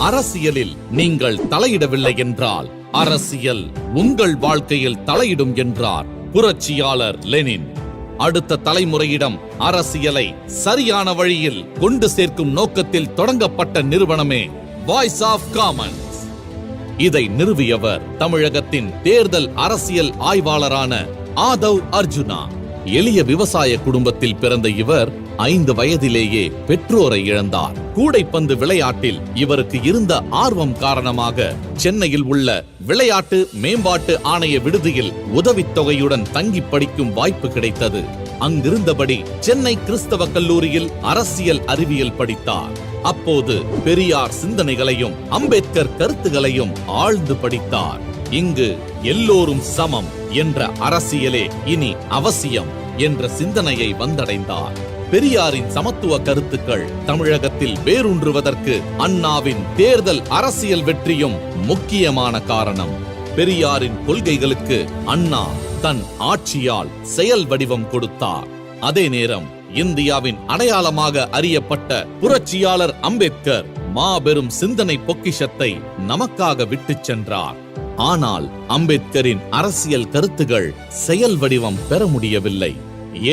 அரசியலில் நீங்கள் தலையிடவில்லை என்றால் அரசியல் உங்கள் வாழ்க்கையில் தலையிடும் என்றார் புரட்சியாளர் லெனின். அடுத்த தலைமுறையிடம் அரசியலை சரியான வழியில் கொண்டு சேர்க்கும் நோக்கத்தில் தொடங்கப்பட்ட நிறுவனமே வாய்ஸ் ஆஃப் காமன்ஸ். இதை நிறுவியவர் தமிழகத்தின் தேர்தல் அரசியல் ஆய்வாளரான ஆதவ் அர்ஜுனா. எளிய விவசாய குடும்பத்தில் பிறந்த இவர் 5 வயதிலேயே பெற்றோரை இழந்தார். கூடைப்பந்து விளையாட்டில் இவருக்கு இருந்த ஆர்வம் காரணமாக சென்னையில் உள்ள விளையாட்டு மேம்பாட்டு ஆணைய விடுதியில் உதவித்தொகையுடன் தங்கி படிக்கும் வாய்ப்பு கிடைத்தது. அங்கிருந்தபடி சென்னை கிறிஸ்தவ கல்லூரியில் அரசியல் அறிவியல் படித்தார். அப்போது பெரியார் சிந்தனைகளையும் அம்பேத்கர் கருத்துகளையும் ஆழ்ந்து படித்தார். இங்கு எல்லோரும் சமம் என்ற அரசியலே இனி அவசியம் என்ற சிந்தனையை வந்தடைந்தார். பெரியாரின் சமத்துவ கருத்துக்கள் தமிழகத்தில் வேரூன்றுவதற்கு அண்ணாவின் தேர்தல் அரசியல் வெற்றியும் முக்கியமான காரணம். பெரியாரின் கொள்கைகளுக்கு அண்ணா தன் ஆட்சியால் செயல் வடிவம் கொடுத்தார். அதே நேரம் இந்தியாவின் அடையாளமாக அறியப்பட்ட புரட்சியாளர் அம்பேத்கர் மாபெரும் சிந்தனை பொக்கிஷத்தை நமக்காக விட்டுச் சென்றார். ஆனால் அம்பேத்கரின் அரசியல் கருத்துகள் செயல் வடிவம் பெற முடியவில்லை.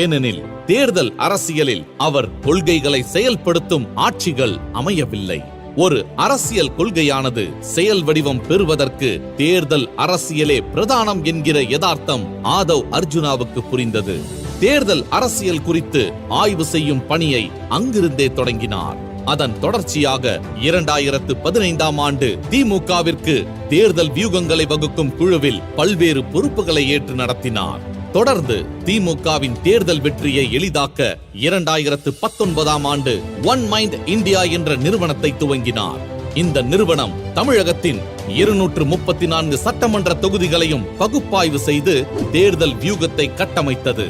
ஏனெனில் தேர்தல் அரசியலில் அவர் கொள்கைகளை செயல்படுத்தும் ஆட்சிகள் அமையவில்லை. ஒரு அரசியல் கொள்கையானது செயல் வடிவம் பெறுவதற்கு தேர்தல் அரசியலே பிரதானம் என்கிற யதார்த்தம் ஆதவ் அர்ஜுனாவுக்கு புரிந்தது. தேர்தல் அரசியல் குறித்து ஆய்வு செய்யும் பணியை அங்கிருந்தே தொடங்கினார். அதன் தொடர்ச்சியாக 2015ஆம் ஆண்டு திமுகவிற்கு தேர்தல் வியூகங்களை வகுக்கும் குழுவில் பல்வேறு பொறுப்புகளை ஏற்று நடத்தினார். தொடர்ந்து திமுகவின் தேர்தல் வெற்றியை எளிதாக்க 2019ஆம் ஆண்டு ஒன் மைண்ட் இந்தியா என்ற நிறுவனத்தை துவங்கினார். இந்த நிறுவனம் தமிழகத்தின் 234 சட்டமன்ற தொகுதிகளையும் பகுப்பாய்வு செய்து தேர்தல் வியூகத்தை கட்டமைத்தது.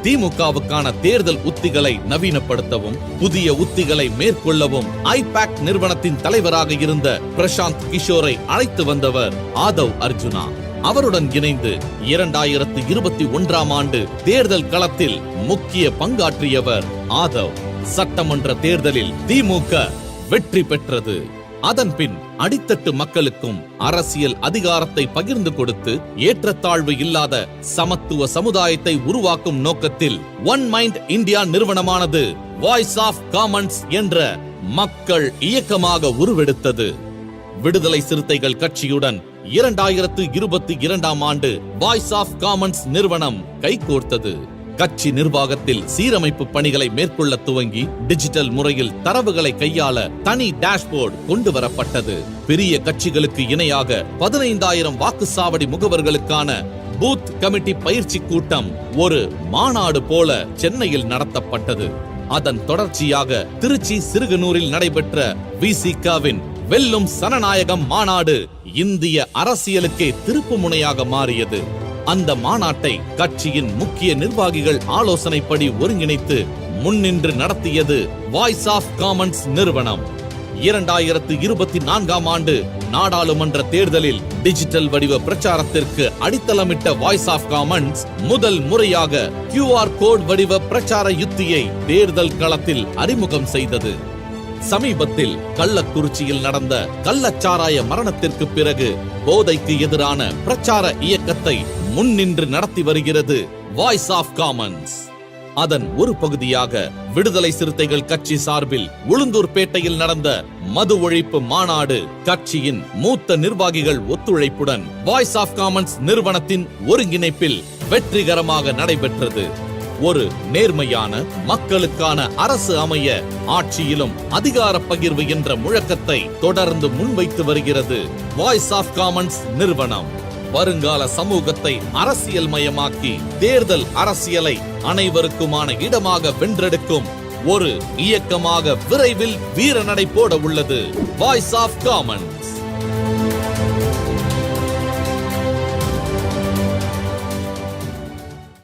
திமுகவுக்கான தேர்தல் உத்திகளை நவீனப்படுத்தவும் புதிய உத்திகளை மேற்கொள்ளவும் ஐபாக் நிறுவனத்தின் தலைவராக இருந்த பிரசாந்த் கிஷோரை அழைத்து வந்தவர் ஆதவ் அர்ஜுனா. அவருடன் இணைந்து 2021ஆம் ஆண்டு தேர்தல் களத்தில் முக்கிய பங்காற்றியவர் ஆதவ். சட்டமன்ற தேர்தலில் திமுக வெற்றி பெற்றது. அதன்பின் அடித்தட்டு மக்களுக்கும் அரசியல் அதிகாரத்தை பகிர்ந்து கொடுத்து ஏற்றத்தாழ்வு இல்லாத சமத்துவ சமுதாயத்தை உருவாக்கும் நோக்கத்தில் ஒன் மைண்ட் இந்தியா நிறுவனமானது வாய்ஸ் ஆஃப் காமன்ஸ் என்ற மக்கள் இயக்கமாக உருவெடுத்தது. விடுதலை சிறுத்தைகள் கட்சியுடன் 2022ஆம் ஆண்டு வாய்ஸ் ஆஃப் காமன்ஸ் நிறுவனம் கைகோர்த்தது. கட்சி நிர்வாகத்தில் சீரமைப்பு பணிகளை மேற்கொள்ள துவங்கி டிஜிட்டல் முறையில் தரவுகளை கையாள தனி டேஷ்போர்டு கொண்டு வரப்பட்டது. பெரிய கட்சிகளுக்கு இணையாக 15,000 வாக்குச்சாவடி முகவர்களுக்கான பூத் கமிட்டி பயிற்சி கூட்டம் ஒரு மாநாடு போல சென்னையில் நடத்தப்பட்டது. அதன் தொடர்ச்சியாக திருச்சி சிறுகனூரில் நடைபெற்ற விசிகாவின் வெல்லும் சனநாயகம் மாநாடு இந்திய அரசியலுக்கே திருப்பு முனையாக மாறியது. அந்த மாநாட்டை கட்சியின் முக்கிய நிர்வாகிகள் ஆலோசனைப்படி ஒருங்கிணைத்து முன்னின்று நடத்தியது வாய்ஸ் ஆஃப் காமன்ஸ் நிறுவனம். 2024ஆம் ஆண்டு நாடாளுமன்ற தேர்தலில் டிஜிட்டல் வடிவ பிரச்சாரத்திற்கு அடித்தளமிட்ட வாய்ஸ் ஆஃப் காமன்ஸ் முதல் முறையாக QR கோட் வடிவ பிரச்சார யுத்தியை தேர்தல் களத்தில் அறிமுகம் செய்தது. சமீபத்தில் கள்ளக்குறிச்சியில் நடந்த கள்ளச்சாராய மரணத்திற்கு பிறகு போதைக்கு எதிரான பிரச்சார இயக்கத்தை முன்னின்று நடத்தி வருகிறது வாய்ஸ் ஆஃப் காமன்ஸ். அதன் ஒரு பகுதியாக விடுதலை சிறுத்தைகள் கட்சி சார்பில் உளுந்தூர்பேட்டையில் நடந்த மது ஒழிப்பு மாநாடு கட்சியின் மூத்த நிர்வாகிகள் ஒத்துழைப்புடன் வாய்ஸ் ஆஃப் காமன்ஸ் நிறுவனத்தின் ஒருங்கிணைப்பில் வெற்றிகரமாக நடைபெற்றது. ஒரு நேர்மையான மக்களுக்கான அரசு அமைய ஆட்சியிலும் அதிகார பகிர்வு என்ற முழக்கத்தை தொடர்ந்து முன்வைத்து வருகிறது வாய்ஸ் ஆஃப் காமன்ஸ் நிறுவனம். வருங்கால சமூகத்தை அரசியல் மயமாக்கி தேர்தல் அரசியலை அனைவருக்குமான இடமாக வென்றெடுக்கும் ஒரு இயக்கமாக விரைவில் வீரநடை போட உள்ளது வாய்ஸ் ஆஃப் காமன்ஸ்.